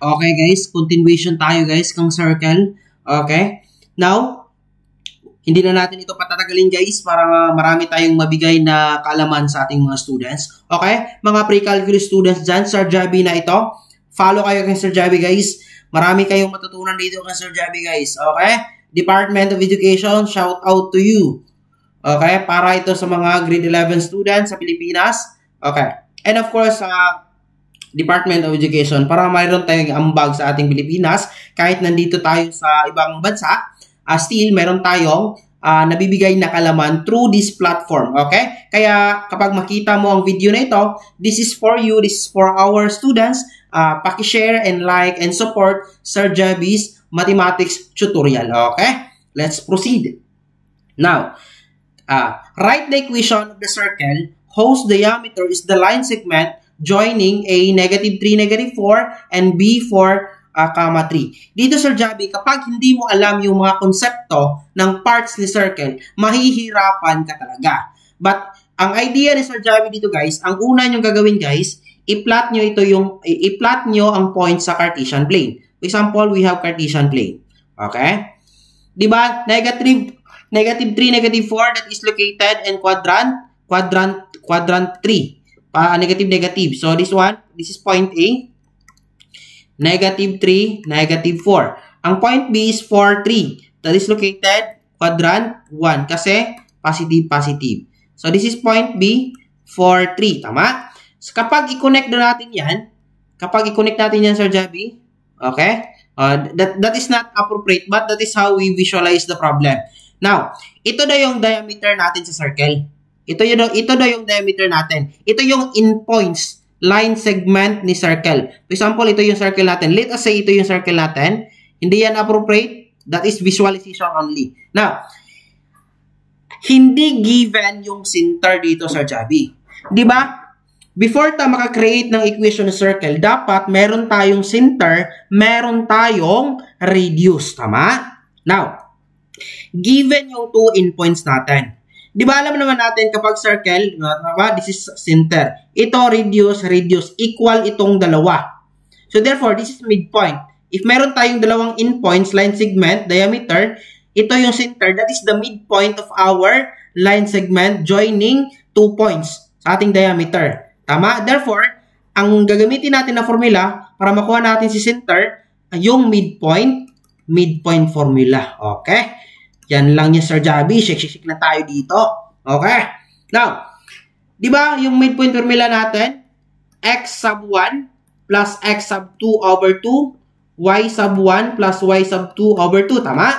Okay guys, continuation tayo guys kung circle. Okay. Now, hindi na natin ito patatagalin guys para marami tayong mabigay na kaalaman sa ating mga students. Okay? Mga pre-calculus students dyan, Sir Javi na ito. Follow kayo kay Sir Javi guys. Marami kayong matutunan dito kay Sir Javi guys. Okay? Department of Education, shout out to you. Okay? Para ito sa mga grade 11 students sa Pilipinas. Okay. And of course, Department of Education para mayroon tayong ambag sa ating Pilipinas kahit nandito tayo sa ibang bansa, still meron tayong nabibigay na kalaman through this platform. Okay? Kaya kapag makita mo ang video na ito, this is for you, this is for our students. Paki-share and like and support Sir Javi's mathematics tutorial. Okay? Let's proceed. Now, write the equation of the circle whose diameter is the line segment joining a -3, -4, and B4, 3. Dito, Sir Javi, kapag hindi mo alam yung mga konsepto ng parts ni circle, mahihirapan ka talaga. But, ang idea ni Sir Javi dito, guys, ang una nyong gagawin, guys, i-plot nyo ang points sa Cartesian plane. For example, we have Cartesian plane. Okay? Diba? -3, -4, that is located in quadrant 3. Negative. So, this is point A. -3, -4. Ang point B is 4, 3. That is located quadrant 1 kasi positive. So, this is point B, 4, 3. Tama? So, kapag i-connect natin yan, Sir Javi, okay? That is not appropriate, but that is how we visualize the problem. Now, ito na yung diameter natin sa circle. Ito daw yung diameter natin. Ito yung in points, line segment ni circle. For example, ito yung circle natin. Let us say ito yung circle natin. Hindi yan appropriate. That is visualization only. Now, hindi given yung center dito, Sir Javi. Diba? Before tayo maka-create ng equation ng circle, dapat meron tayong center, meron tayong radius. Tama? Now, given yung two in points natin. Di ba alam naman natin kapag circle, this is center. Ito, radius, equal itong dalawa. So therefore, this is midpoint. If meron tayong dalawang endpoints, line segment, diameter, ito yung center, that is the midpoint of our line segment joining 2 points sa ating diameter. Tama? Therefore, ang gagamitin natin na formula para makuha natin si center, yung midpoint formula. Okay? Yan lang yung Sir Javi. Shake na tayo dito. Okay? Now, di ba yung midpoint formula natin? X sub 1 plus X sub 2 over 2, Y sub 1 plus Y sub 2 over 2. Tama?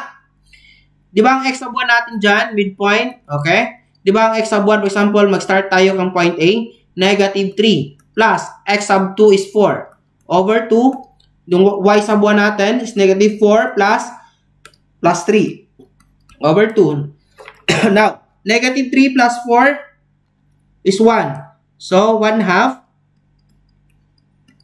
Di ba ang X sub 1 natin dyan? Midpoint. Okay? Di ba ang X sub 1, for example, mag-start tayo ng point A, -3 plus X sub 2 is 4 over 2. Yung Y sub 1 natin is -4 plus 3. Over 2. Now, -3 plus 4 is 1. So, 1/2.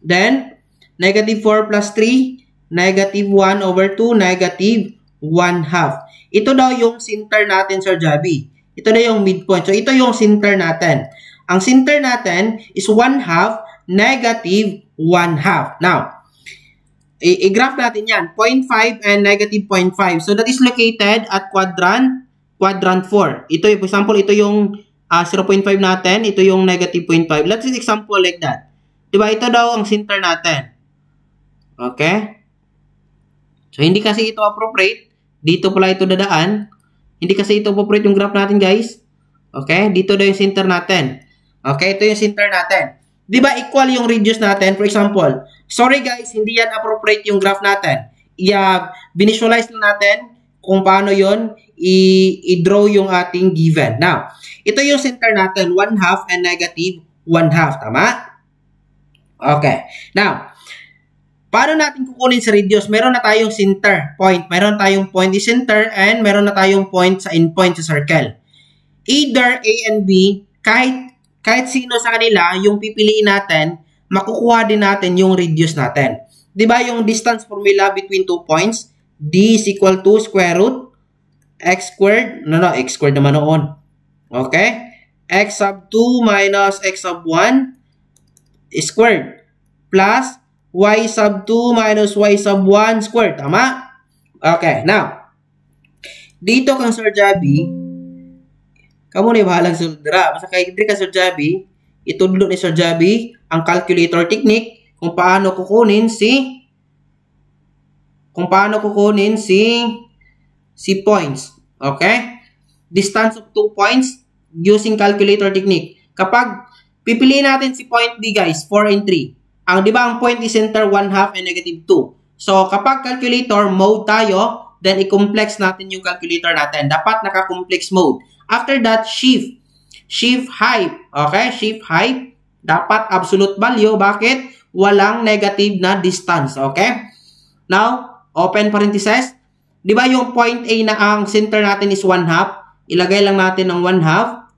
Then, -4 plus 3, -1 over 2, -1/2. Ito daw yung center natin, Sir Javi. Ito na yung midpoint. So, ito yung center natin. Ang center natin is 1/2, -1/2. Now, i-graph natin yan. 0.5 and -0.5. So, that is located at quadrant 4. Ito, for example, ito yung 0.5 natin. Ito yung -0.5. Let's say example like that. Diba? Ito daw ang center natin. Okay? So, hindi kasi ito appropriate. Dito pala ito dadaan. Hindi kasi ito appropriate yung graph natin, guys. Okay? Dito daw yung center natin. Okay? Ito yung center natin. Diba equal yung radius natin? For example, sorry guys, hindi yan appropriate yung graph natin. Binisualize na natin kung paano yon i-draw yung ating given. Now, ito yung center natin, 1/2 and -1/2. Tama? Okay. Now, paano natin kukunin sa radius? Meron na tayong center point. Meron tayong point is center and meron na tayong point sa endpoint sa circle. Either A and B, kahit sino sa kanila, yung pipiliin natin, makukuha din natin yung radius natin. Diba yung distance formula between 2 points? D is equal to square root x squared. X squared naman noon. Okay? X sub 2 minus x sub 1 squared plus y sub 2 minus y sub 1 squared. Tama? Okay, now, dito kang Sir Javi, kamo na bahalang suldra. Basta kay diri ka Sir Javi, itudlo ni Sir Javi ang calculator technique kung paano kukunin si points. Okay? Distance of 2 points using calculator technique. Kapag pipiliin natin si point B guys, 4 and 3. Ang di ba ang point is center 1/2 and -2. So kapag calculator mode tayo, then i-complex natin yung calculator natin. Dapat naka-complex mode. After that, shift height. Okay? Shift height. Dapat absolute value. Bakit? Walang negative na distance. Okay? Now, open parenthesis. Di ba yung point A na ang center natin is 1/2? Ilagay lang natin ng 1/2.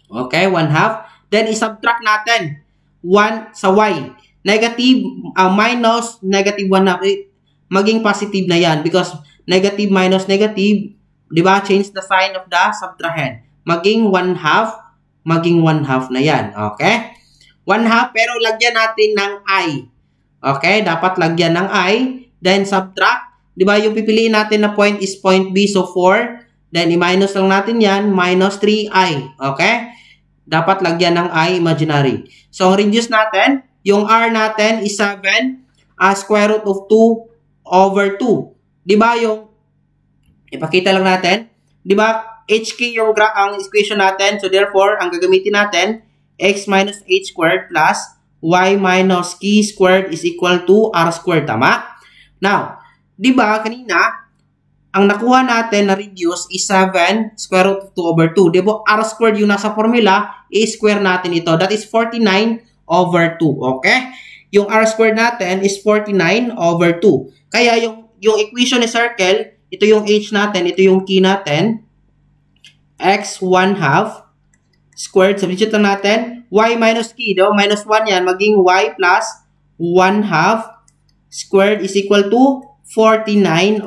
Okay? 1/2. Then, isubtract natin 1 sa y. Negative, minus negative 1/2. Maging positive na yan because negative minus negative, di ba? Change the sign of the subtrahend. Maging 1/2 na yan. Okay? 1/2 pero lagyan natin ng I. Okay? Dapat lagyan ng I. Then subtract. Di ba? Yung pipiliin natin na point is point B. So 4. Then i-minus lang natin yan. Minus 3I. Okay? Dapat lagyan ng I imaginary. So ang reduce natin, yung R natin is 7 square root of 2/2. Di ba yung, ipakita lang natin, di ba, HK yung ang equation natin, so therefore, ang gagamitin natin, x minus h squared plus y minus k squared is equal to r squared, tama? Now, di ba, kanina, ang nakuha natin na reduce is 7 square root of 2/2. Di ba, r squared yung nasa formula, i-square natin ito. That is 49/2, okay? Yung r squared natin is 49/2. Kaya yung equation ni circle, ito yung h natin, ito yung k natin, x 1/2 squared, substitute lang natin, y minus k, daw, minus 1 yan, maging y plus 1/2 squared is equal to 49/2.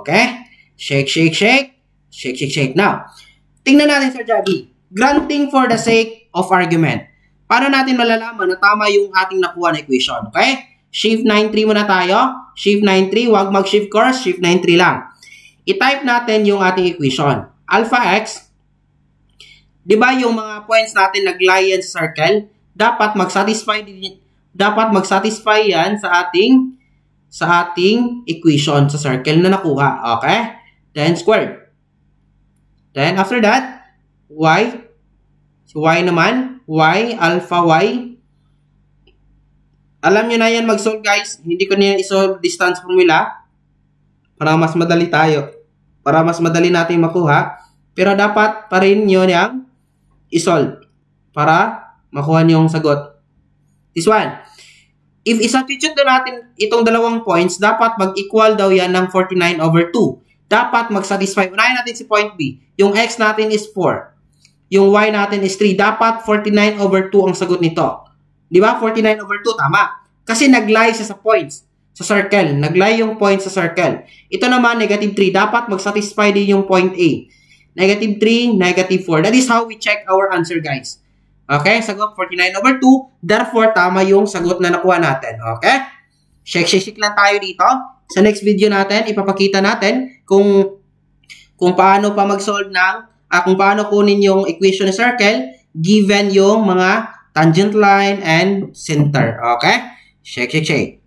Okay? Shake. Now, tingnan natin Sir Javi. Granting for the sake of argument. Paano natin malalaman na tama yung ating nakuha na equation? Okay? Shift 9-3 muna tayo. Shift 9-3. Huwag mag-shift course. Shift 9-3 lang. I-type natin yung ating equation. Alpha x. Di ba yung mga points natin nag-lie yan sa circle? Dapat mag-satisfy yan sa ating equation sa circle na nakuha. Okay? Then squared. Then after that, y. So y naman. Y, alpha y. Alam nyo na yan mag-solve guys. Hindi ko na isolve distance formula. Para mas madali tayo. Para mas madali natin makuha. Pero dapat pa rin yun yung isolve. Para makuha nyo yung sagot. This one. If isubstitute doon natin itong dalawang points, dapat mag-equal daw yan ng 49/2. Dapat mag-satisfy. Unahin natin si point B. Yung x natin is 4. Yung y natin is 3. Dapat 49/2 ang sagot nito. Di ba? 49/2. Tama. Kasi nag-lie siya sa points. Sa circle. Nag-lie yung points sa circle. Ito naman, negative 3. Dapat mag-satisfy din yung point A. Negative 3, negative 4. That is how we check our answer, guys. Okay? Sagot 49/2. Therefore, tama yung sagot na nakuha natin. Okay? Shake lang tayo dito. Sa next video natin, ipapakita natin kung paano pa mag-solve ng kung paano kunin yung equation ng circle given yung mga tangent line and center. Okay? Shake.